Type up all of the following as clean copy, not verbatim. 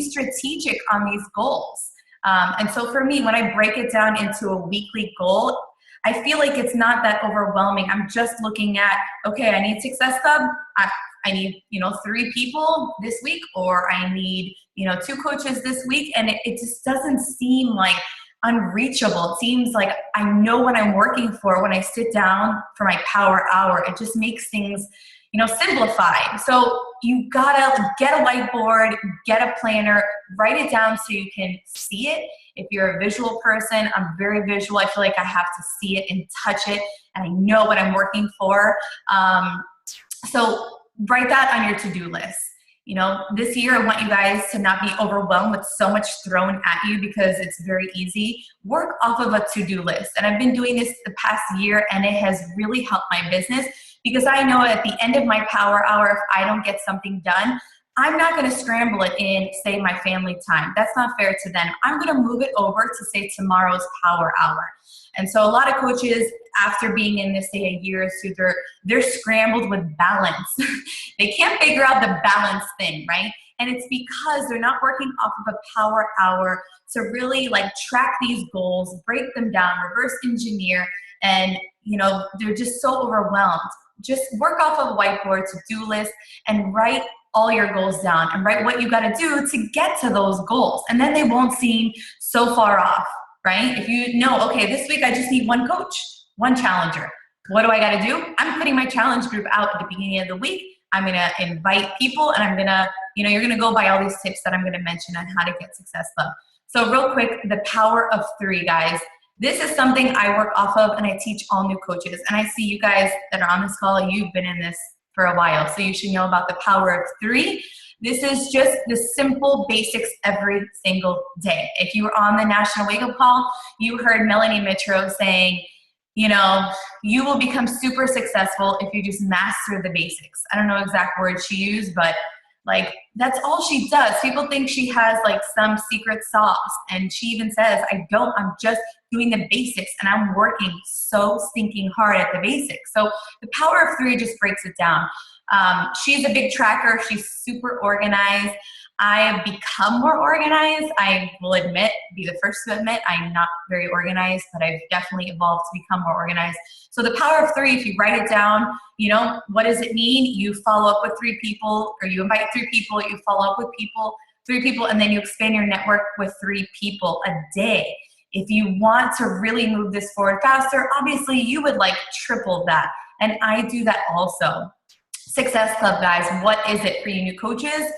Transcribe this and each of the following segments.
strategic on these goals. And so for me, when I break it down into a weekly goal, I feel like it's not that overwhelming. I'm just looking at, okay, I need Success Club. I need, 3 people this week, or I need, 2 coaches this week. And it just doesn't seem like unreachable. It seems like I know what I'm working for when I sit down for my power hour. It just makes things, simplified. So you gotta get a whiteboard, get a planner, write it down so you can see it. If you're a visual person, I'm very visual. I feel like I have to see it and touch it, and I know what I'm working for. So write that on your to-do list. This year, I want you guys to not be overwhelmed with so much thrown at you, because it's very easy. Work off of a to-do list. And I've been doing this the past year, and it has really helped my business, because I know at the end of my power hour, if I don't get something done, I'm not going to scramble it in, say, my family time. That's not fair to them. I'm going to move it over to, say, tomorrow's power hour. And so a lot of coaches, after being in this, say, a year or two, they're scrambled with balance. They can't figure out the balance thing, right? And it's because they're not working off of a power hour to really track these goals, break them down, reverse engineer, and they're just so overwhelmed. Just work off of a whiteboard, to-do list, and write all your goals down, and write what you got to do to get to those goals. And then they won't seem so far off, right? If you know, okay, this week I just need 1 coach, 1 challenger. What do I got to do? I'm putting my challenge group out at the beginning of the week. I'm going to invite people, and I'm going to, you're going to go by all these tips that I'm going to mention on how to get Success Club. So real quick, the power of 3, guys. This is something I work off of, and I teach all new coaches. And I see you guys that are on this call, you've been in this for a while, so you should know about the power of 3. This is just the simple basics every single day. If you were on the National Wake Up Call, you heard Melanie Mitro saying, you will become super successful if you just master the basics. I don't know exact words she used, but that's all she does. People think she has some secret sauce, and she even says, I don't, I'm just doing the basics, and I'm working so stinking hard at the basics. So the power of 3 just breaks it down. She's a big tracker. She's super organized. I have become more organized. I will be the first to admit, I'm not very organized, but I've definitely evolved to become more organized. So the power of 3, if you write it down, what does it mean? You follow up with 3 people, or you invite 3 people, you follow up with 3 people, and then you expand your network with 3 people a day. If you want to really move this forward faster, obviously you would triple that. And I do that also. Success Club, guys, what is it for you new coaches?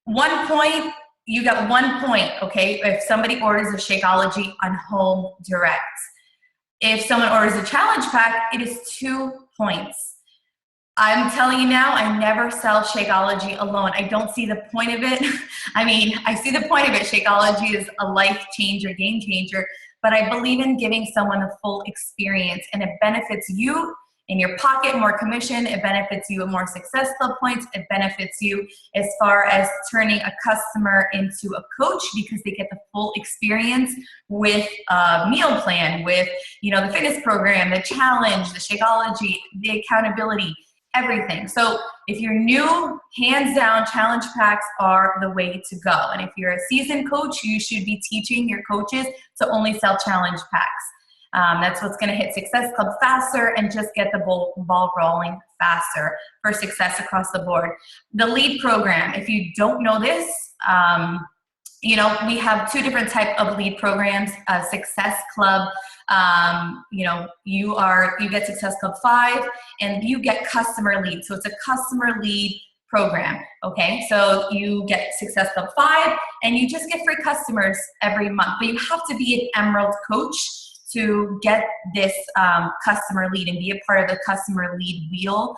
1 point, you got 1 point, okay? If somebody orders a Shakeology on Home Direct. If someone orders a challenge pack, it is 2 points. I'm telling you now, I never sell Shakeology alone. I don't see the point of it. I mean, I see the point of it. Shakeology is a life changer, game changer, but I believe in giving someone a full experience, and it benefits you in your pocket, more commission. It benefits you with more Success Club points. It benefits you as far as turning a customer into a coach, because they get the full experience with a meal plan, with the fitness program, the challenge, the Shakeology, the accountability, everything. So if you're new, hands down, challenge packs are the way to go. And if you're a seasoned coach, you should be teaching your coaches to only sell challenge packs. That's what's going to hit Success Club faster and just get the ball rolling faster for success across the board. The lead program, if you don't know this, we have 2 different types of lead programs. Success Club, you get Success Club 5, and you get customer lead. So it's a customer lead program, okay? So you get Success Club 5, and you just get free customers every month. But you have to be an Emerald coach to get this customer lead and be a part of the customer lead wheel.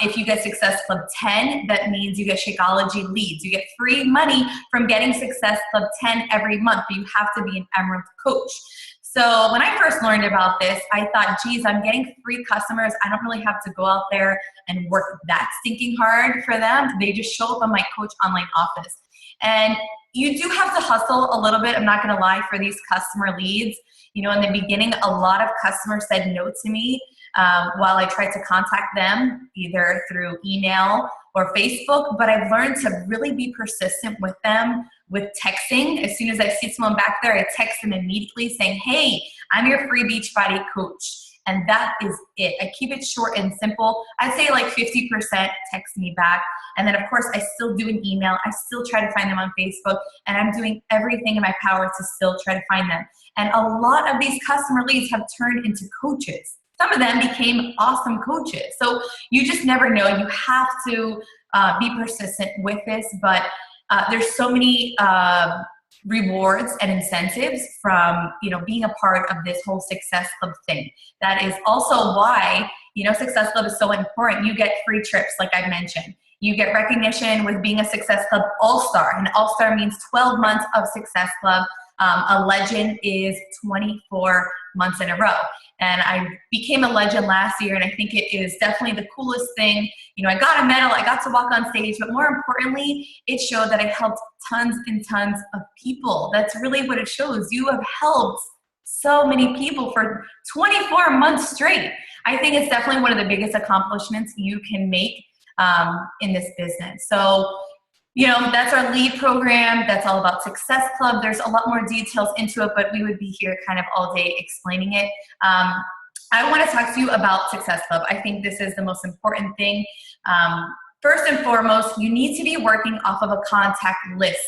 If you get Success Club 10, that means you get Shakeology leads. You get free money from getting Success Club 10 every month, but you have to be an Emerald coach. So when I first learned about this, I thought, geez, I'm getting free customers. I don't really have to go out there and work that stinking hard for them. They just show up on my Coach Online office. And you do have to hustle a little bit. I'm not going to lie, for these customer leads. You know, in the beginning, a lot of customers said no to me while I tried to contact them either through email or Facebook, but I've learned to really be persistent with them with texting. As soon as I see someone back there, I text them immediately saying, hey, I'm your free Beachbody coach. And that is it. I keep it short and simple. I'd say like 50% text me back. And then of course I still do an email. I still try to find them on Facebook, and I'm doing everything in my power to still try to find them. And a lot of these customer leads have turned into coaches. Some of them became awesome coaches. So you just never know. You have to be persistent with this, but there's so many rewards and incentives from, you know, being a part of this whole Success Club thing. That is also why, you know, Success Club is so important. You get free trips, like I mentioned. You get recognition with being a Success Club All-Star. And All-Star means 12 months of Success Club. A legend is 24 months in a row. And I became a legend last year, and I think it is definitely the coolest thing. You know, I got a medal, I got to walk on stage, but more importantly, it showed that I helped tons and tons of people. That's really what it shows. You have helped so many people for 24 months straight. I think it's definitely one of the biggest accomplishments you can make in this business. So, you know, that's our lead program. That's all about Success Club. There's a lot more details into it, but we would be here kind of all day explaining it. I want to talk to you about Success Club. I think this is the most important thing. First and foremost, you need to be working off of a contact list.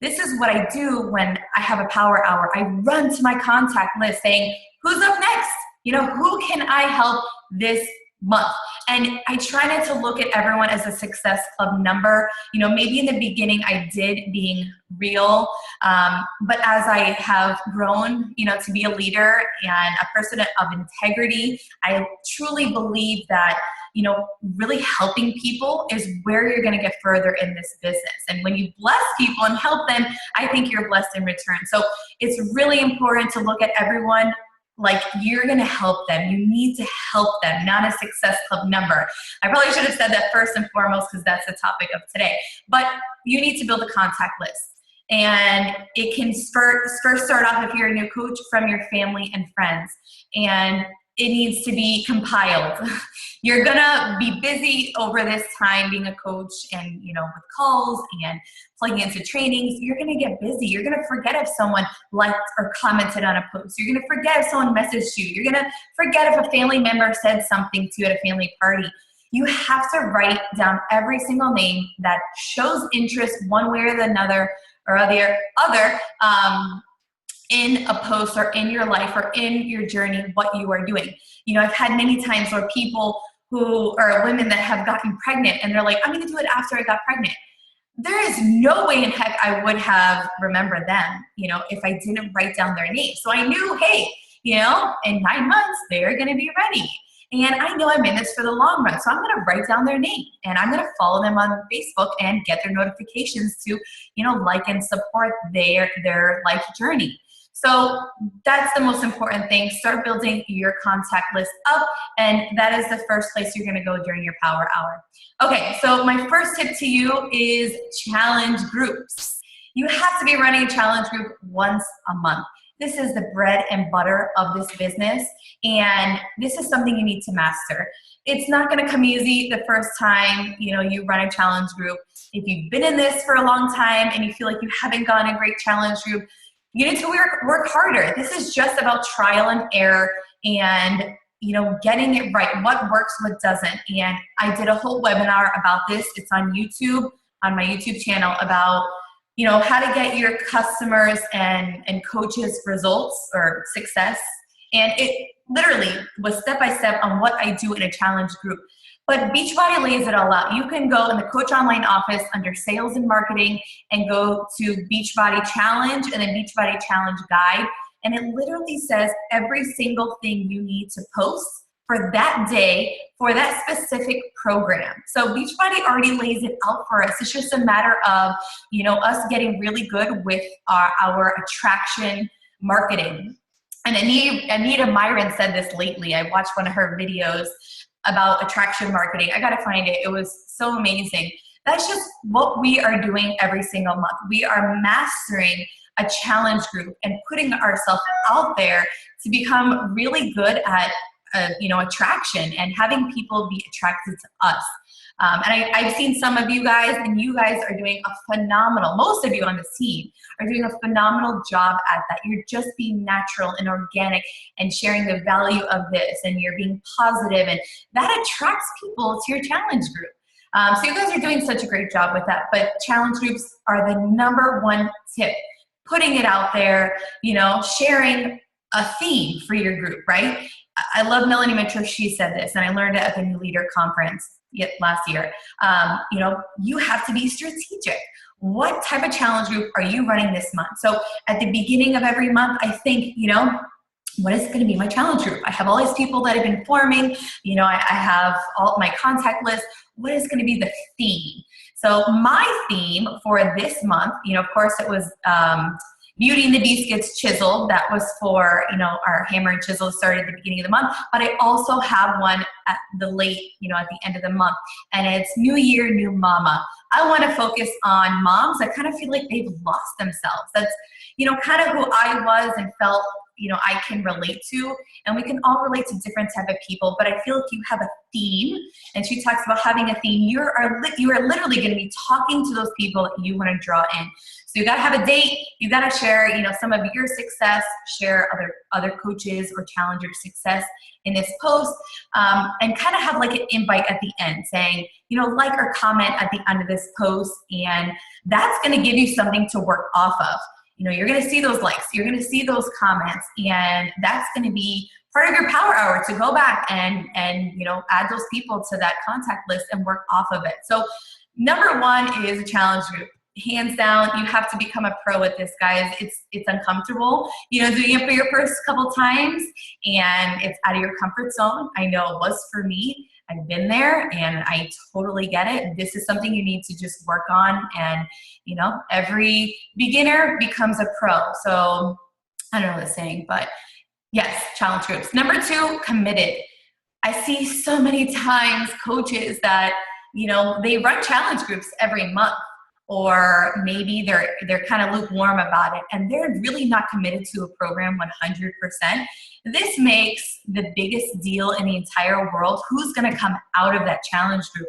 This is what I do when I have a power hour. I run to my contact list saying, who's up next? You know, who can I help this month? And I try not to look at everyone as a Success Club number. You know, maybe in the beginning I did, being real, but as I have grown, you know, to be a leader and a person of integrity, I truly believe that, you know, really helping people is where you're going to get further in this business. And when you bless people and help them, I think you're blessed in return. So it's really important to look at everyone like you're going to help them. You need to help them, not a Success Club number. I probably should have said that first and foremost because that's the topic of today. But you need to build a contact list. And it can first start off, if you're a new coach, from your family and friends. And it needs to be compiled. You're gonna be busy over this time being a coach and, you know, with calls and plugging into trainings. You're gonna get busy. You're gonna forget if someone liked or commented on a post. You're gonna forget if someone messaged you. You're gonna forget if a family member said something to you at a family party. You have to write down every single name that shows interest one way or another, in a post or in your life or in your journey, what you are doing. You know, I've had many times where people who are women that have gotten pregnant and they're like, I'm gonna do it after I got pregnant. There is no way in heck I would have remembered them, you know, if I didn't write down their name. So I knew, hey, you know, in 9 months, they're gonna be ready. And I know I'm in this for the long run. So I'm gonna write down their name and I'm gonna follow them on Facebook and get their notifications to, you know, like and support their life journey. So that's the most important thing. Start building your contact list up, and that is the first place you're gonna go during your power hour. Okay, so my first tip to you is challenge groups. You have to be running a challenge group once a month. This is the bread and butter of this business, and this is something you need to master. It's not gonna come easy the first time, you know, you run a challenge group. If you've been in this for a long time and you feel like you haven't gotten a great challenge group, you need to work harder. This is just about trial and error and, you know, getting it right. What works, what doesn't. And I did a whole webinar about this. It's on YouTube, on my YouTube channel, about, you know, how to get your customers and coaches results or success. And it literally was step-by-step on what I do in a challenge group. But Beachbody lays it all out. You can go in the Coach Online office under Sales and Marketing and go to Beachbody Challenge and then Beachbody Challenge Guide. And it literally says every single thing you need to post for that day for that specific program. So Beachbody already lays it out for us. It's just a matter of, you know, us getting really good with our attraction marketing. And Anita Myron said this lately. I watched one of her videos about attraction marketing. I gotta find it. It was so amazing. That's just what we are doing every single month. We are mastering a challenge group and putting ourselves out there to become really good at attraction and having people be attracted to us. And I've seen some of you guys, and you guys are doing a phenomenal, most of you on this team are doing a phenomenal job at that. You're just being natural and organic and sharing the value of this, and you're being positive, and that attracts people to your challenge group. So you guys are doing such a great job with that, but challenge groups are the #1 tip. Putting it out there, sharing a theme for your group, right? I love Melanie Mitchell. She said this, and I learned it at the New Leader Conference last year. You have to be strategic. What type of challenge group are you running this month? So at the beginning of every month, I think, what is going to be my challenge group? I have all these people that have been forming. I have all my contact list. What is going to be the theme? So my theme for this month, of course, it was Beauty and the Beast Gets Chiseled. That was for, our hammer and chisel started at the beginning of the month. But I also have one at the at the end of the month. And it's New Year, New Mama. I want to focus on moms that kind of feel like they've lost themselves. That's, kind of who I was and felt, I can relate to. And we can all relate to different type of people. But I feel if you have a theme, and she talks about having a theme, you are literally going to be talking to those people that you want to draw in. So you got to have a date. You got to share, some of your success, share other coaches or challengers' success in this post, and kind of have like an invite at the end saying, like or comment at the end of this post. And that's going to give you something to work off of. You're going to see those likes, you're going to see those comments, and that's going to be part of your power hour to go back and add those people to that contact list and work off of it. So #1 is a challenge group. Hands down, you have to become a pro at this, guys. It's uncomfortable, doing it for your first couple times, and it's out of your comfort zone. I know it was for me. I've been there, and I totally get it. This is something you need to just work on, and every beginner becomes a pro. So I don't know the saying, but yes, challenge groups. #2, committed. I see so many times coaches that they run challenge groups every month, or maybe they're kind of lukewarm about it, and they're really not committed to a program 100%. This makes the biggest deal in the entire world. Who's going to come out of that challenge group?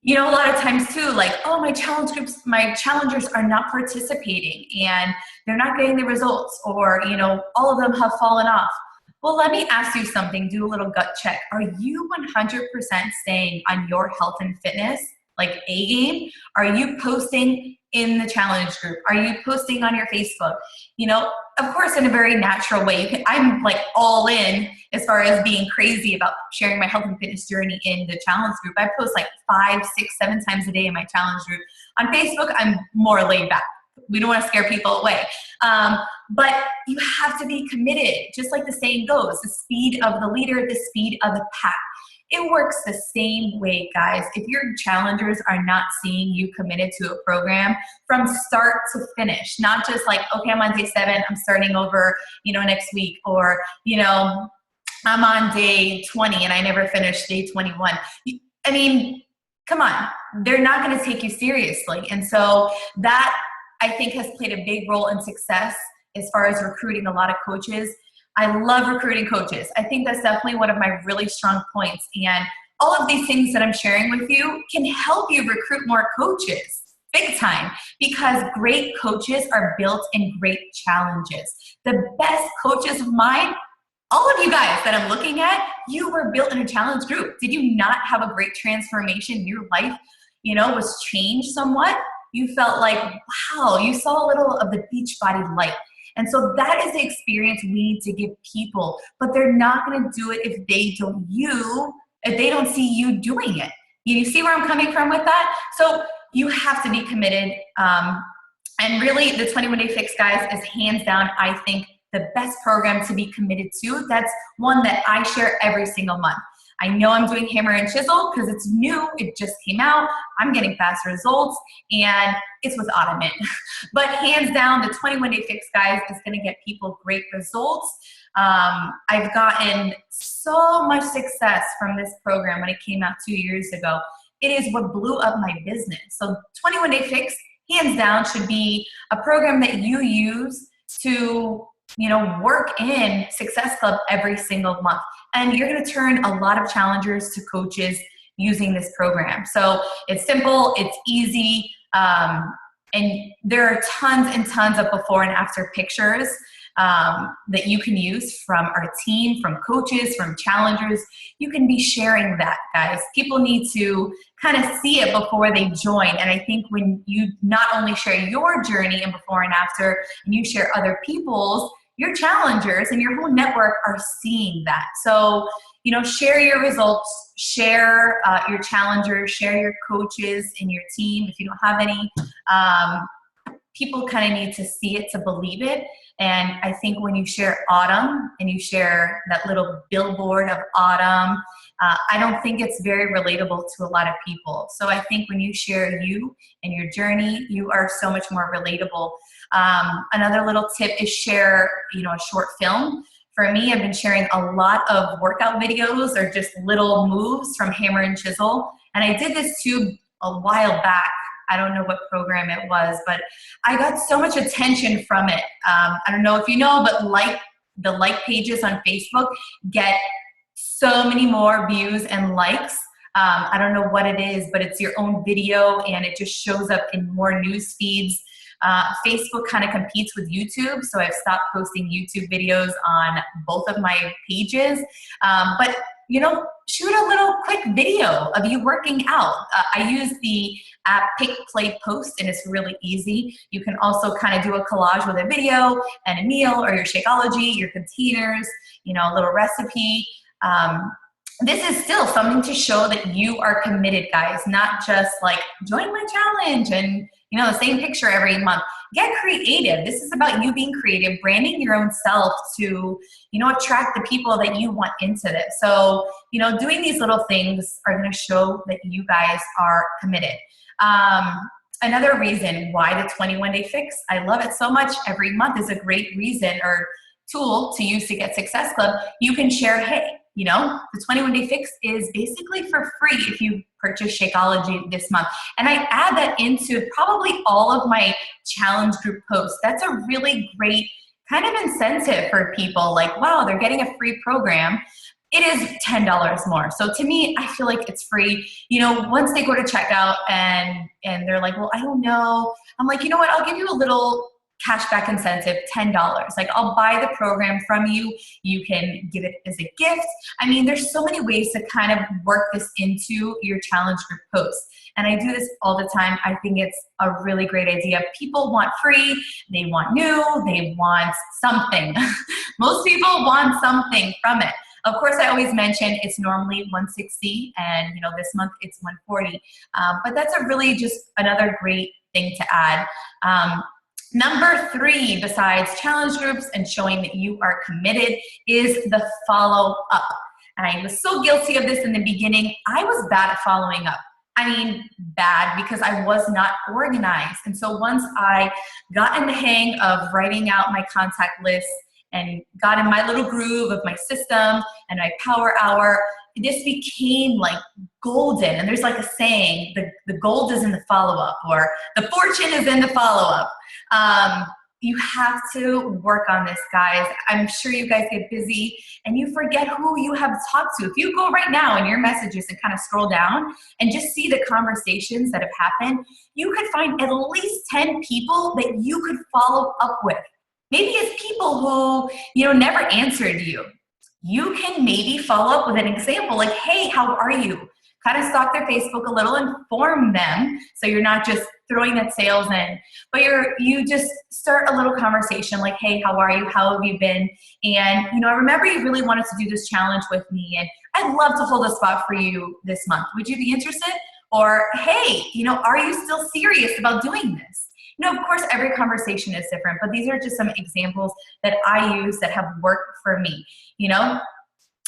A lot of times too, like, oh, my challengers are not participating and they're not getting the results, or, all of them have fallen off. Well, let me ask you something, do a little gut check. Are you 100% staying on your health and fitness, like A game? Are you posting in the challenge group? Are you posting on your Facebook? Of course, in a very natural way. I'm like all in as far as being crazy about sharing my health and fitness journey in the challenge group. I post like 5, 6, 7 times a day in my challenge group. On Facebook, I'm more laid back. We don't want to scare people away. But you have to be committed. Just like the saying goes, the speed of the leader, the speed of the pack. It works the same way, guys. If your challengers are not seeing you committed to a program from start to finish, not just like, okay, I'm on day 7, I'm starting over, next week, or, I'm on day 20 and I never finished day 21. I mean, come on, they're not going to take you seriously. And so that, I think, has played a big role in success as far as recruiting a lot of coaches. I love recruiting coaches. I think that's definitely one of my really strong points. And all of these things that I'm sharing with you can help you recruit more coaches, big time, because great coaches are built in great challenges. The best coaches of mine, all of you guys that I'm looking at, you were built in a challenge group. Did you not have a great transformation? Your life, was changed somewhat. You felt like, wow, you saw a little of the Beachbody light. And so that is the experience we need to give people, but they're not going to do it if they don't see you doing it. You see where I'm coming from with that? So you have to be committed. And really the 21-Day Fix, guys, is hands down, I think, the best program to be committed to. That's one that I share every single month. I know I'm doing hammer and chisel because it's new. It just came out. I'm getting fast results, and it's with Ottoman. But hands down, the 21-Day Fix, guys, is going to get people great results. I've gotten so much success from this program when it came out 2 years ago. it is what blew up my business. So 21 Day Fix, hands down, should be a program that you use to, you know, work in Success Club every single month. And you're going to turn a lot of challengers to coaches using this program. So it's simple, it's easy, and there are tons and tons of before and after pictures that you can use from our team, from coaches, from challengers. You can be sharing that, guys. People need to kind of see it before they join. And I think when you not only share your journey and before and after, and you share other people's, your challengers and your whole network are seeing that. So, you know, share your results, share your challengers, share your coaches and your team if you don't have any. People kind of need to see it to believe it. And I think when you share Autumn and you share that little billboard of Autumn, I don't think it's very relatable to a lot of people. So I think when you share you and your journey, you are so much more relatable. Another little tip is share, you know, a short film. For me, I've been sharing a lot of workout videos or just little moves from Hammer and Chisel. And I did this too a while back. I don't know what program it was, but I got so much attention from it. I don't know if you know, but the like pages on Facebook get so many more views and likes. I don't know what it is, but it's your own video and it just shows up in more news feeds. Facebook kind of competes with YouTube, so I've stopped posting YouTube videos on both of my pages. But you know, shoot a little quick video of you working out. I use the app Pick, Play, Post, and it's really easy. You can also kind of do a collage with a video and a meal or your Shakeology, your containers, you know, a little recipe. This is still something to show that you are committed, guys, not just like join my challenge and, you know, the same picture every month. Get creative. This is about you being creative, branding your own self to, you know, attract the people that you want into this. So, you know, doing these little things are going to show that you guys are committed. Another reason why the 21 Day Fix, I love it so much. Every month is a great reason or tool to use to get Success Club. You can share, hey, you know, the 21 Day Fix is basically for free if you purchase Shakeology this month. And I add that into probably all of my challenge group posts. That's a really great kind of incentive for people. Like, wow, they're getting a free program. It is $10 more. So to me, I feel like it's free. You know, once they go to checkout and they're like, well, I don't know. I'm like, you know what? I'll give you a little cashback incentive, $10. Like, I'll buy the program from you. You can give it as a gift. I mean, there's so many ways to kind of work this into your challenge group posts. And I do this all the time. I think it's a really great idea. People want free, they want new, they want something. Most people want something from it. Of course, I always mention it's normally $160 and, you know, this month it's $140. But that's a really just another great thing to add. Number 3, besides challenge groups and showing that you are committed, is the follow up. And I was so guilty of this in the beginning. I was bad at following up. I mean, bad because I was not organized. And so once I got in the hang of writing out my contact list and got in my little groove of my system and my power hour, this became like golden. And there's like a saying, the gold is in the follow-up, or the fortune is in the follow-up. You have to work on this, guys. I'm sure you guys get busy and you forget who you have talked to. If you go right now in your messages and kind of scroll down and just see the conversations that have happened, you could find at least 10 people that you could follow up with. Maybe it's people who, you know, never answered you. You can maybe follow up with an example like, hey, how are you? Kind of stalk their Facebook a little, inform them, so you're not just throwing that sales in, but you just start a little conversation like, hey, how are you? How have you been? And, you know, I remember you really wanted to do this challenge with me, and I'd love to hold a spot for you this month. Would you be interested? Or, hey, you know, are you still serious about doing this? You know, of course, every conversation is different, but these are just some examples that I use that have worked for me. You know,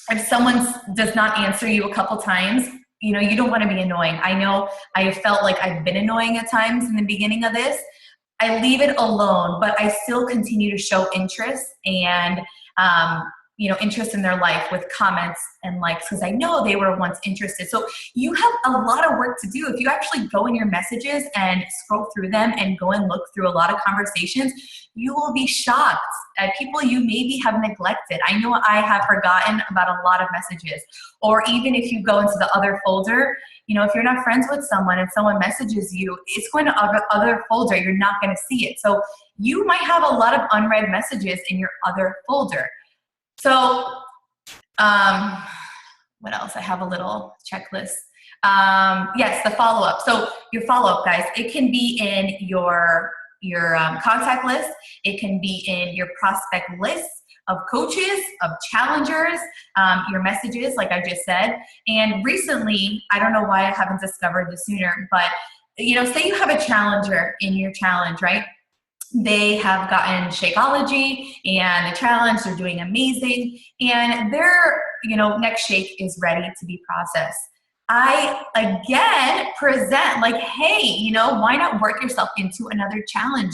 if someone does not answer you a couple times, you know, you don't want to be annoying. I know I have felt like I've been annoying at times in the beginning of this. I leave it alone, but I still continue to show interest and interest in their life with comments and likes, because I know they were once interested. So you have a lot of work to do. If you actually go in your messages and scroll through them and go and look through a lot of conversations, you will be shocked at people you maybe have neglected. I know I have forgotten about a lot of messages. Or even if you go into the other folder, if you're not friends with someone and someone messages you, it's going to other folder. You're not going to see it. So you might have a lot of unread messages in your other folder. So what else? I have a little checklist. Yes, the follow-up. So your follow-up, guys, it can be in your contact list. It can be in your prospect list of coaches, of challengers, your messages, like I just said. And recently, I don't know why I haven't discovered this sooner, but say you have a challenger in your challenge, right? They have gotten Shakeology and the challenge, they're doing amazing, and their next shake is ready to be processed. I again present like, hey, why not work yourself into another challenge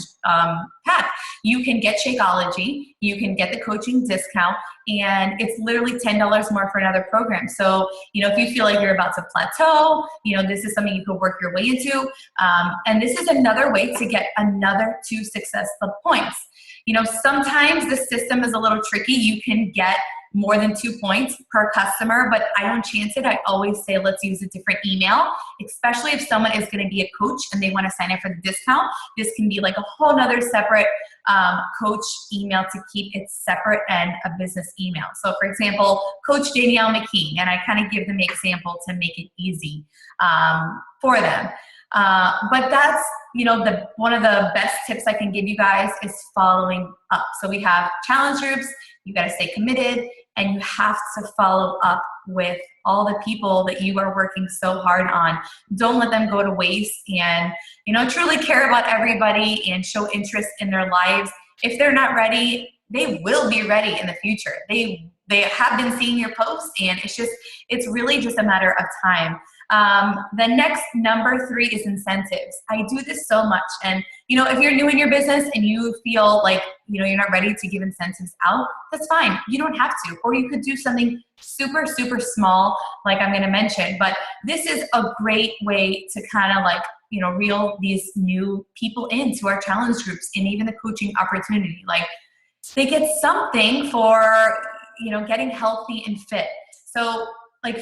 pack? You can get Shakeology, you can get the coaching discount, and it's literally $10 more for another program. So, if you feel like you're about to plateau, this is something you could work your way into. And this is another way to get another 2 Success Club points. Sometimes the system is a little tricky. You can get more than 2 points per customer, but I don't chance it. I always say, let's use a different email, especially if someone is going to be a coach and they want to sign up for the discount. This can be like a whole nother separate coach email to keep it separate and a business email. So for example, Coach Danielle McKean, and I kind of give them an example to make it easy for them. But that's, one of the best tips I can give you guys is following up. So we have challenge groups, you got to stay committed, and you have to follow up with all the people that you are working so hard on. Don't let them go to waste, and, truly care about everybody and show interest in their lives. If they're not ready, they will be ready in the future. They have been seeing your posts, and it's really just a matter of time. The next number 3 is incentives. I do this so much. And, if you're new in your business and you feel like, you're not ready to give incentives out, that's fine. You don't have to. Or you could do something super, super small, like I'm going to mention. But this is a great way to kind of reel these new people into our challenge groups and even the coaching opportunity. Like, they get something for, getting healthy and fit. So,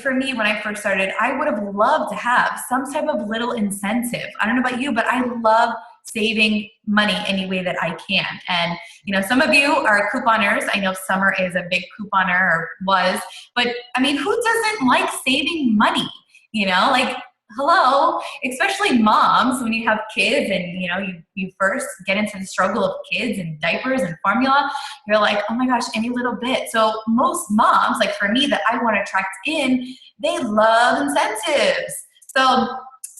for me, when I first started, I would have loved to have some type of little incentive. I don't know about you, but I love saving money any way that I can. And, some of you are couponers. I know Summer is a big couponer, or was, but I mean, who doesn't like saving money? Hello, especially moms, when you have kids and you first get into the struggle of kids and diapers and formula, you're like, oh my gosh, any little bit. So most moms, like for me, that I want to attract in, they love incentives. So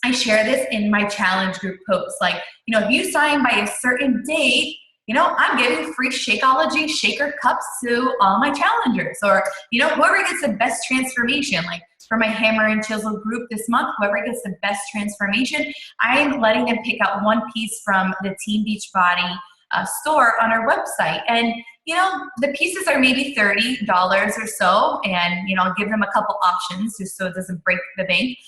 I share this in my challenge group posts. If you sign by a certain date, I'm giving free Shakeology shaker cups to all my challengers, or, whoever gets the best transformation, like for my Hammer and Chisel group this month, whoever gets the best transformation, I'm letting them pick out one piece from the Team Beachbody store on our website. And, the pieces are maybe $30 or so, and, I'll give them a couple options just so it doesn't break the bank.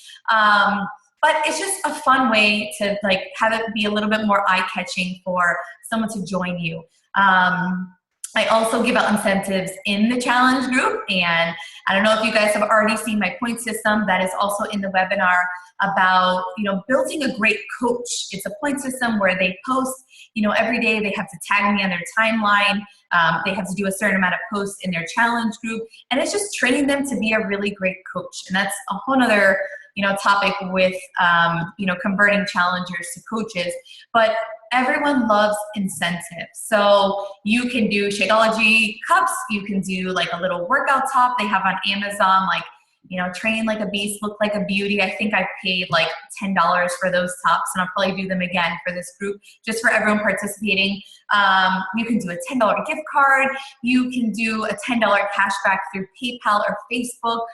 But it's just a fun way to have it be a little bit more eye-catching for someone to join you. I also give out incentives in the challenge group, and I don't know if you guys have already seen my point system that is also in the webinar about, building a great coach. It's a point system where they post, every day they have to tag me on their timeline. They have to do a certain amount of posts in their challenge group, and it's just training them to be a really great coach. And that's a whole nother topic with, converting challengers to coaches, but everyone loves incentives. So you can do Shakeology cups, you can do a little workout top they have on Amazon, train like a beast, look like a beauty. I think I paid $10 for those tops, and I'll probably do them again for this group, just for everyone participating. You can do a $10 gift card. You can do a $10 cashback through PayPal or Facebook.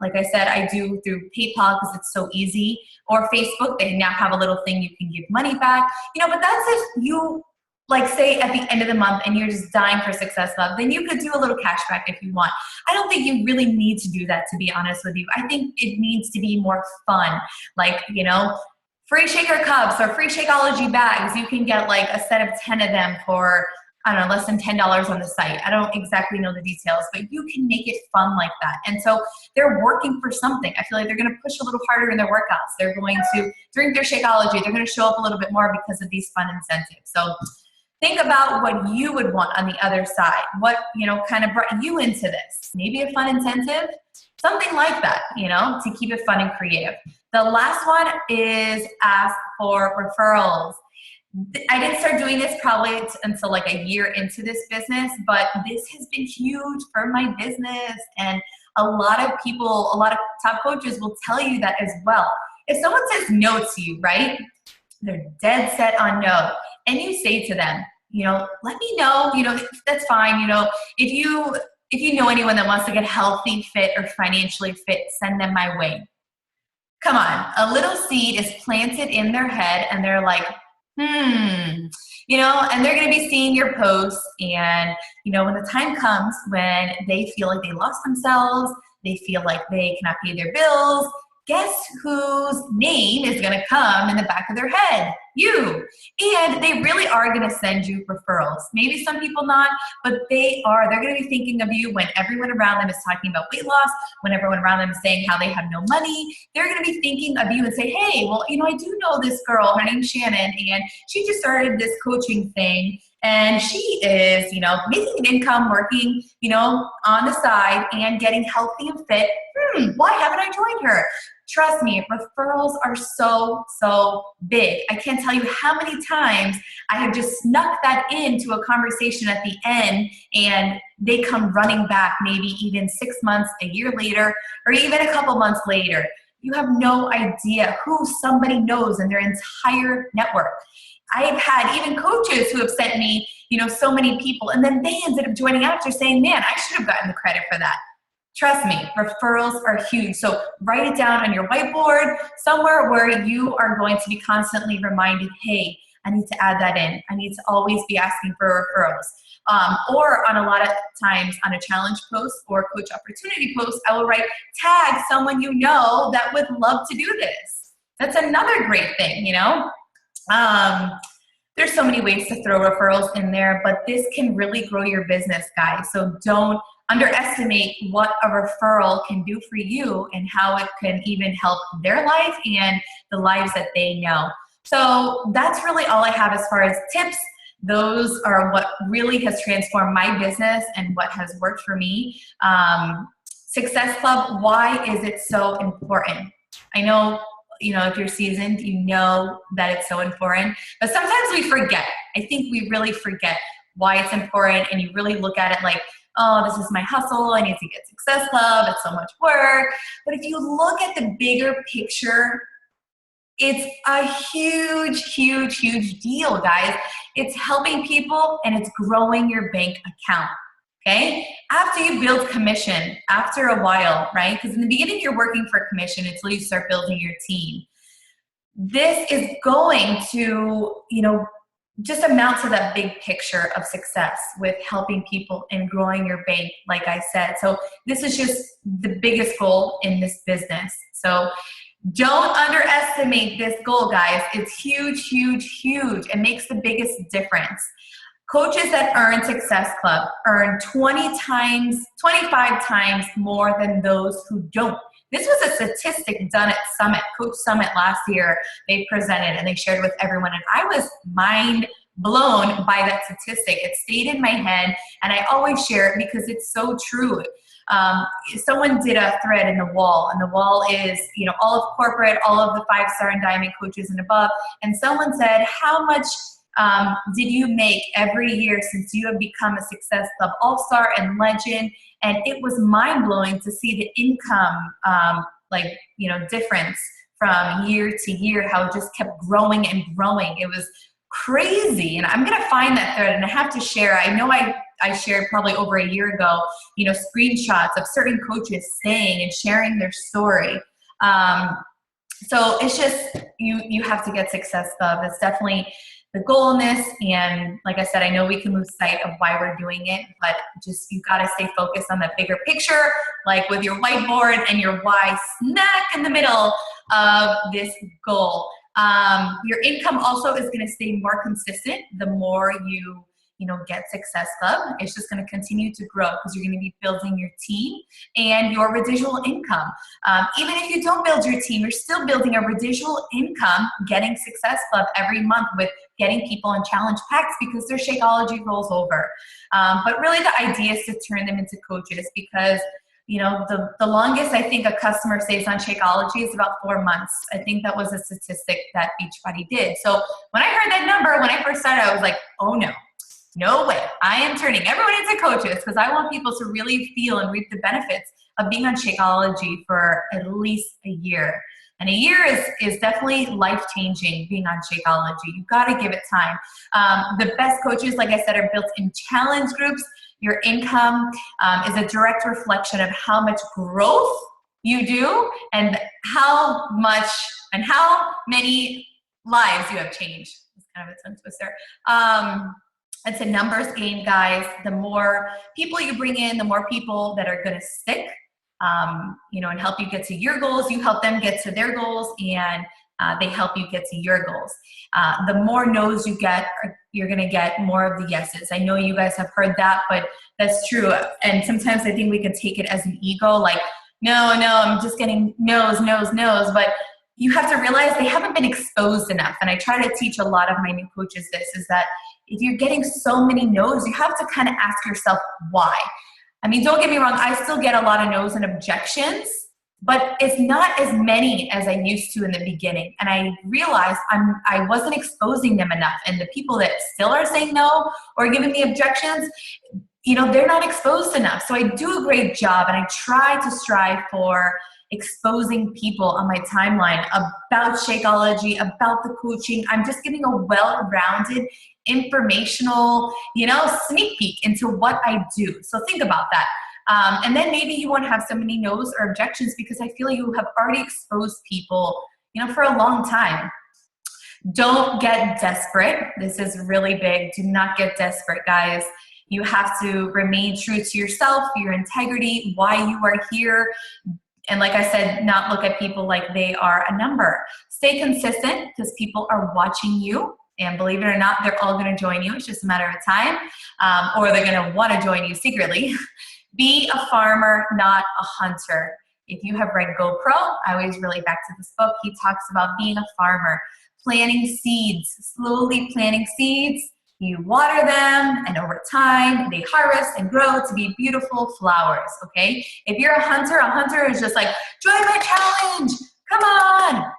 Like I said, I do through PayPal because it's so easy, or Facebook. They now have a little thing you can give money back, but that's if you like say at the end of the month and you're just dying for Success Club, then you could do a little cashback if you want. I don't think you really need to do that, to be honest with you. I think it needs to be more fun. Like, you know, free shaker cups or free Shakeology bags. You can get like a set of 10 of them for, I don't know, less than $10 on the site. I don't exactly know the details, but you can make it fun like that. And so they're working for something. I feel like they're going to push a little harder in their workouts. They're going to drink their Shakeology. They're going to show up a little bit more because of these fun incentives. So think about what you would want on the other side. What, you know, kind of brought you into this. Maybe a fun incentive, something like that, you know, to keep it fun and creative. The last one is ask for referrals. I didn't start doing this probably until like a year into this business, but this has been huge for my business. And a lot of people, a lot of top coaches will tell you that as well. If someone says no to you, right? They're dead set on no. And you say to them, you know, let me know, you know, that's fine. You know, if you know anyone that wants to get healthy, fit, or financially fit, send them my way. Come on, a little seed is planted in their head and they're like, you know, and they're going to be seeing your posts. And, you know, when the time comes when they feel like they lost themselves, they feel like they cannot pay their bills, guess whose name is going to come in the back of their head? You. And they really are going to send you referrals. Maybe some people not, but they're going to be thinking of you when everyone around them is talking about weight loss, when everyone around them is saying how they have no money. They're going to be thinking of you and say, hey, well, you know, I do know this girl, her name's Shannon, and she just started this coaching thing. And she is, you know, making an income, working, you know, on the side and getting healthy and fit. Why haven't I joined her? Trust me, referrals are so, so big. I can't tell you how many times I have just snuck that into a conversation at the end and they come running back maybe even 6 months, a year later, or even a couple months later. You have no idea who somebody knows in their entire network. I've had even coaches who have sent me, you know, so many people, and then they ended up joining after saying, man, I should have gotten the credit for that. Trust me, referrals are huge. So write it down on your whiteboard, somewhere where you are going to be constantly reminded, hey, I need to add that in. I need to always be asking for referrals. Or on a lot of times on a challenge post or coach opportunity post, I will write, tag someone you know that would love to do this. That's another great thing, you know? There's so many ways to throw referrals in there, but this can really grow your business, guys. So don't underestimate what a referral can do for you and how it can even help their life and the lives that they know. So that's really all I have as far as tips. Those are what really has transformed my business and what has worked for me. Success Club, why is it so important? I know, you know, if you're seasoned, you know that it's so important, but sometimes we forget. I think we really forget why it's important, and you really look at it like, oh, this is my hustle, I need to get Success Club, it's so much work. But if you look at the bigger picture, it's a huge, huge, huge deal, guys. It's helping people and it's growing your bank account, okay? After you build commission, after a while, right? Because in the beginning, you're working for commission until you start building your team. This is going to, you know, just amount to that big picture of success with helping people and growing your bank, like I said. So this is just the biggest goal in this business. So don't underestimate this goal, guys. It's huge, huge, huge. It makes the biggest difference. Coaches that earn Success Club earn 20 times, 25 times more than those who don't. This was a statistic done at Summit, Coach Summit last year. They presented and they shared with everyone, and I was mind blown by that statistic. It stayed in my head, and I always share it because it's so true. Someone did a thread in the wall, and the wall is, you know, all of corporate, all of the 5-star and diamond coaches and above, and someone said, how much did you make every year since you have become a Success Club All-Star and Legend? And it was mind-blowing to see the income, difference from year to year, how it just kept growing and growing. It was crazy. And I'm going to find that thread, and I have to share. I know I shared probably over a year ago, you know, screenshots of certain coaches saying and sharing their story. So it's just, you have to get Success Club. It's definitely the goal in this. And like I said, I know we can lose sight of why we're doing it, but just you got to stay focused on the bigger picture, like with your whiteboard and your why smack in the middle of this goal. Your income also is going to stay more consistent the more you get Success Club. It's just going to continue to grow because you're going to be building your team and your residual income. Even if you don't build your team, you're still building a residual income, getting Success Club every month with getting people in challenge packs because their Shakeology rolls over. But really the idea is to turn them into coaches because the longest I think a customer stays on Shakeology is about 4 months. I think that was a statistic that Beachbody did. So when I heard that number, when I first started, I was like, oh no way. I am turning everyone into coaches because I want people to really feel and reap the benefits of being on Shakeology for at least a year. And a year is definitely life-changing being on Shakeology. You've got to give it time. The best coaches, like I said, are built in challenge groups. Your income is a direct reflection of how much growth you do and how many lives you have changed. It's kind of a tongue twister. It's a numbers game, guys. The more people you bring in, the more people that are going to stick, and help you get to your goals. You help them get to their goals, and they help you get to your goals. The more no's you get, you're going to get more of the yeses. I know you guys have heard that, but that's true. And sometimes I think we can take it as an ego, like, no, I'm just getting no's. But you have to realize they haven't been exposed enough. And I try to teach a lot of my new coaches this, is that if you're getting so many no's, you have to kind of ask yourself why. I mean, don't get me wrong, I still get a lot of no's and objections, but it's not as many as I used to in the beginning. And I realized I wasn't exposing them enough. And the people that still are saying no or giving me objections, they're not exposed enough. So I do a great job, and I try to strive for exposing people on my timeline about Shakeology, about the coaching. I'm just giving a well-rounded, informational, sneak peek into what I do. So think about that. And then maybe you won't have so many no's or objections because I feel you have already exposed people, for a long time. Don't get desperate. This is really big. Do not get desperate, guys. You have to remain true to yourself, your integrity, why you are here. And like I said, not look at people like they are a number. Stay consistent because people are watching you. And believe it or not, they're all going to join you. It's just a matter of time. Or they're going to want to join you secretly. Be a farmer, not a hunter. If you have read GoPro, I always relate back to this book. He talks about being a farmer, planting seeds, slowly planting seeds. You water them, and over time, they harvest and grow to be beautiful flowers, okay? If you're a hunter is just like, join my challenge, come on!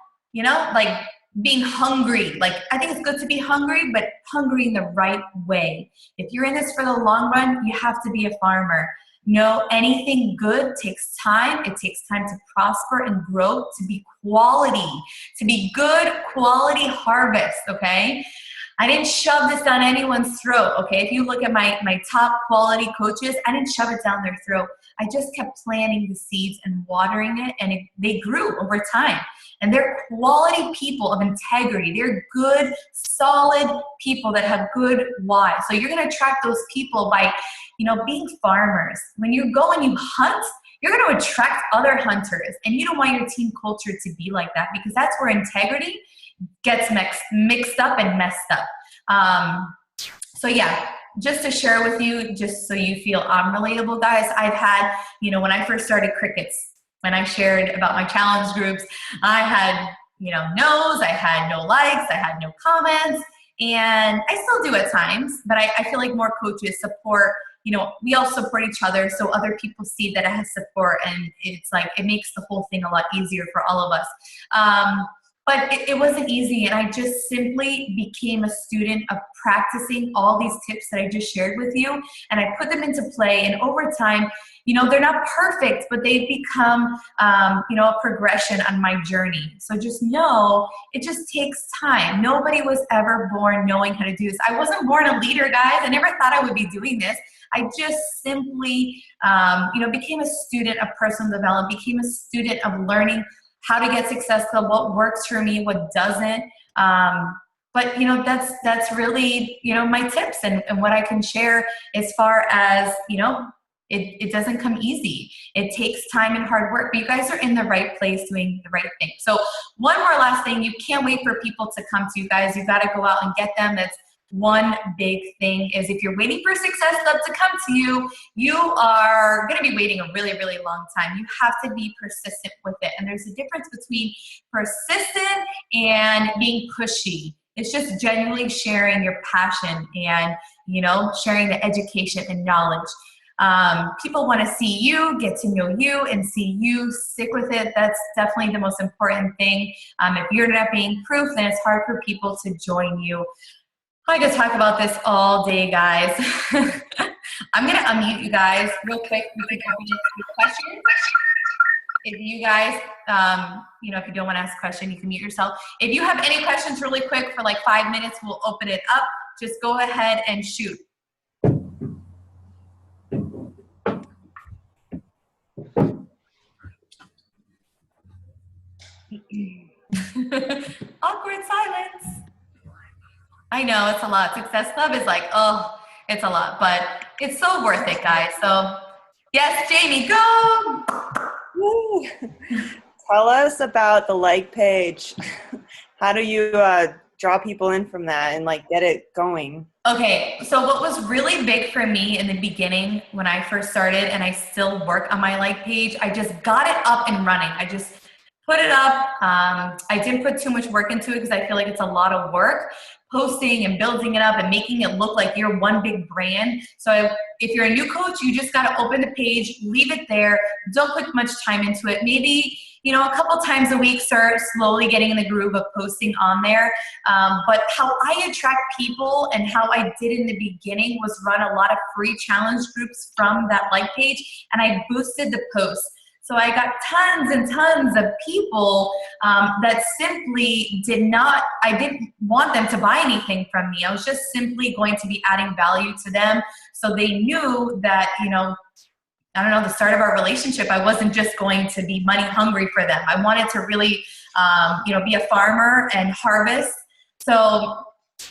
Like being hungry. Like, I think it's good to be hungry, but hungry in the right way. If you're in this for the long run, you have to be a farmer. No, anything good takes time. It takes time to prosper and grow, to be quality, to be good quality harvest, okay? I didn't shove this down anyone's throat, okay? If you look at my top quality coaches, I didn't shove it down their throat. I just kept planting the seeds and watering it, and they grew over time. And they're quality people of integrity. They're good, solid people that have good why. So you're going to attract those people by, being farmers. When you go and you hunt, you're going to attract other hunters. And you don't want your team culture to be like that, because that's where integrity gets mixed up and messed up. So yeah, just to share with you, just so you feel I'm relatable, guys, I've had, when I first started Crickets, when I shared about my challenge groups, I had, no's, I had no likes, I had no comments, and I still do at times, but I feel like more coaches support, we all support each other, so other people see that I have support, and it's like, it makes the whole thing a lot easier for all of us. But it wasn't easy, and I just simply became a student of practicing all these tips that I just shared with you, and I put them into play, and over time, they're not perfect, but they've become, a progression on my journey. So just know, it just takes time. Nobody was ever born knowing how to do this. I wasn't born a leader, guys. I never thought I would be doing this. I just simply, became a student of personal development, became a student of learning how to get successful, what works for me, what doesn't. but that's really my tips and what I can share as far as it doesn't come easy. It takes time and hard work, but you guys are in the right place doing the right thing. So one more last thing, you can't wait for people to come to you guys. You've got to go out and get them. That's one big thing, is if you're waiting for Success Club to come to you, you are going to be waiting a really, really long time. You have to be persistent with it. And there's a difference between persistent and being pushy. It's just genuinely sharing your passion and, sharing the education and knowledge. People want to see you, get to know you, and see you stick with it. That's definitely the most important thing. If you're not being proof, then it's hard for people to join you. I could talk about this all day, guys. I'm going to unmute you guys real quick. We can open it to questions. If you guys, if you don't want to ask a question, you can mute yourself. If you have any questions really quick for like 5 minutes, we'll open it up. Just go ahead and shoot. Awkward silence. I know it's a lot. Success Club is like, oh, it's a lot, but it's so worth it, guys. So yes, Jamie, go. Woo. Tell us about the like page. How do you draw people in from that and like get it going? Okay, so what was really big for me in the beginning when I first started, and I still work on my like page, I just got it up and running. I just put it up. I didn't put too much work into it because I feel like it's a lot of work, posting and building it up and making it look like you're one big brand. So if you're a new coach, you just got to open the page, leave it there. Don't put much time into it. Maybe, a couple times a week, start slowly getting in the groove of posting on there. But how I attract people and how I did in the beginning was run a lot of free challenge groups from that like page, and I boosted the posts. So I got tons and tons of people that simply I didn't want them to buy anything from me. I was just simply going to be adding value to them. So they knew that, the start of our relationship, I wasn't just going to be money hungry for them. I wanted to really, be a farmer and harvest. So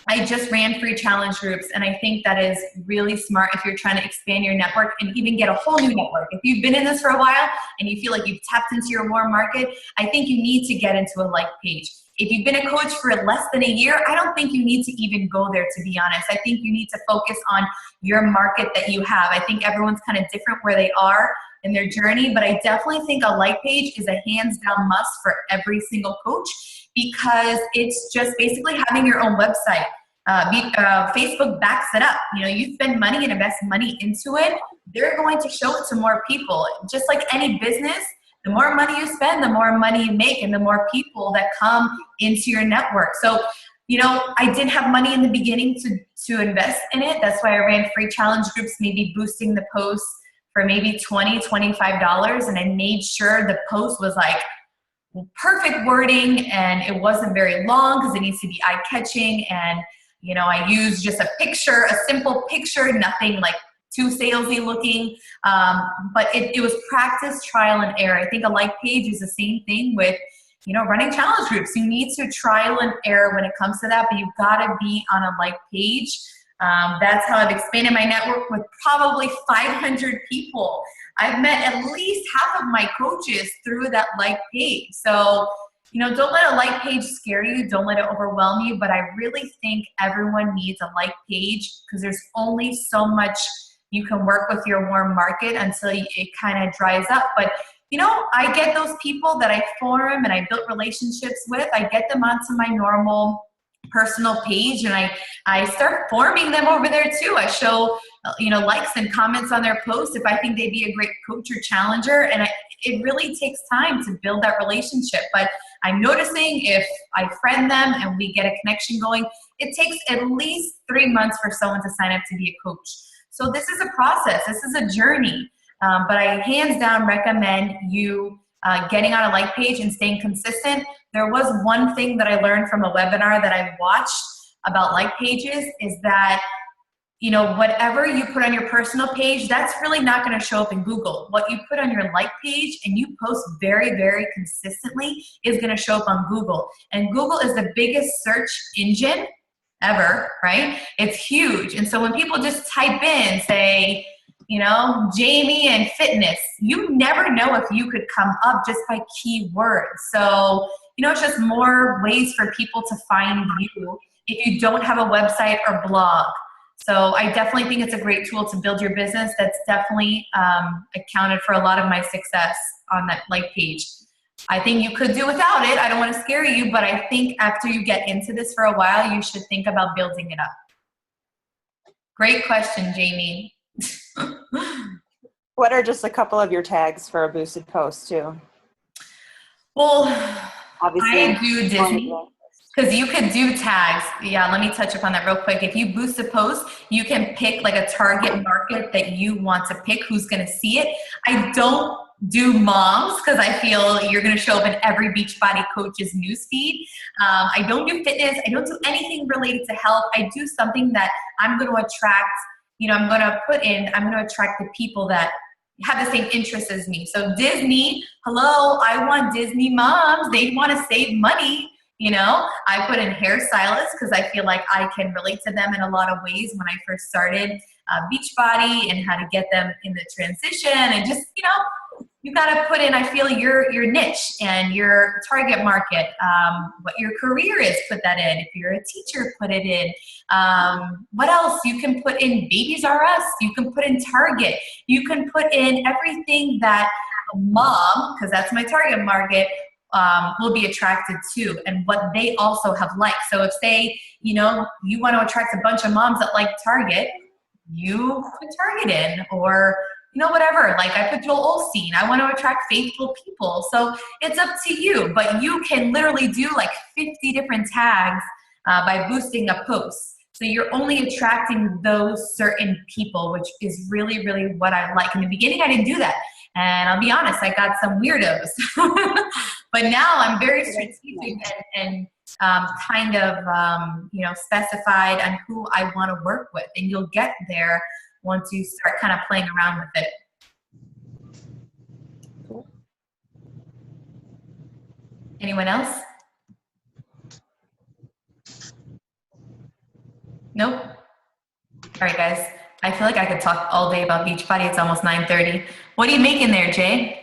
I just ran free challenge groups, and I think that is really smart if you're trying to expand your network and even get a whole new network. If you've been in this for a while and you feel like you've tapped into your warm market, I think you need to get into a like page. If you've been a coach for less than a year, I don't think you need to even go there, to be honest. I think you need to focus on your market that you have. I think everyone's kind of different where they are in their journey, but I definitely think a like page is a hands down must for every single coach, because it's just basically having your own website. Facebook backs it up. You spend money and invest money into it, they're going to show it to more people. Just like any business, the more money you spend, the more money you make, and the more people that come into your network. So, I didn't have money in the beginning to invest in it. That's why I ran free challenge groups, maybe boosting the posts for maybe $20, $25. And I made sure the post was like perfect wording, and it wasn't very long because it needs to be eye-catching. And I used just a simple picture, nothing like too salesy looking. But it was practice, trial, and error. I think a like page is the same thing with, running challenge groups. You need to trial and error when it comes to that, but you've got to be on a like page. That's how I've expanded my network with probably 500 people. I've met at least half of my coaches through that like page. So, don't let a like page scare you. Don't let it overwhelm you. But I really think everyone needs a like page, because there's only so much you can work with your warm market until it kind of dries up. But, I get those people that I forum and I built relationships with. I get them onto my normal personal page, and I start forming them over there too. I show, likes and comments on their posts if I think they'd be a great coach or challenger. And it really takes time to build that relationship. But I'm noticing if I friend them and we get a connection going, it takes at least 3 months for someone to sign up to be a coach. So this is a process. This is a journey. But I hands down recommend you getting on a like page and staying consistent. There was one thing that I learned from a webinar that I watched about like pages, is that you know, whatever you put on your personal page, that's really not going to show up in Google. What you put on your like page and you post very, very consistently is going to show up on Google. And Google is the biggest search engine ever, right? It's huge. And so when people just type in, say, you know, Jamie and fitness, you never know if you could come up just by keywords. So, you know, it's just more ways for people to find you if you don't have a website or blog. So I definitely think it's a great tool to build your business. That's definitely accounted for a lot of my success on that like page. I think you could do without it. I don't want to scare you, but I think after you get into this for a while, you should think about building it up. Great question, Jamie. What are just a couple of your tags for a boosted post too? Well, Obviously, I do Disney. Because you could do tags. Yeah, let me touch upon that real quick. If you boost a post, you can pick like a target market that you want to pick, who's going to see it. I don't do moms because I feel you're going to show up in every Beachbody coach's newsfeed. I don't do fitness. I don't do anything related to health. I do something that I'm going to attract, you know, I'm going to attract the people that have the same interests as me. So Disney, hello, I want Disney moms. They want to save money. You know, I put in hairstylists because I feel like I can relate to them in a lot of ways when I first started Beachbody and how to get them in the transition and just, you know, you got to put in, I feel, your niche and your target market, what your career is, put that in. If you're a teacher, put it in. What else? You can put in Babies R Us. You can put in Target. You can put in everything that a mom, because that's my target market, will be attracted to and what they also have liked. So if say, you know, you want to attract a bunch of moms that like Target, you put Target in, or, you know, whatever. Like I put Joel Osteen. I want to attract faithful people. So it's up to you, but you can literally do like 50 different tags by boosting a post. So you're only attracting those certain people, which is really, really what I like. In the beginning, I didn't do that. And I'll be honest, I got some weirdos. But now I'm very strategic and kind of, you know, specified on who I want to work with. And you'll get there once you start kind of playing around with it. Cool. Anyone else? Nope. All right, guys. I feel like I could talk all day about Beachbody. It's almost 9:30. What are you making there, Jay?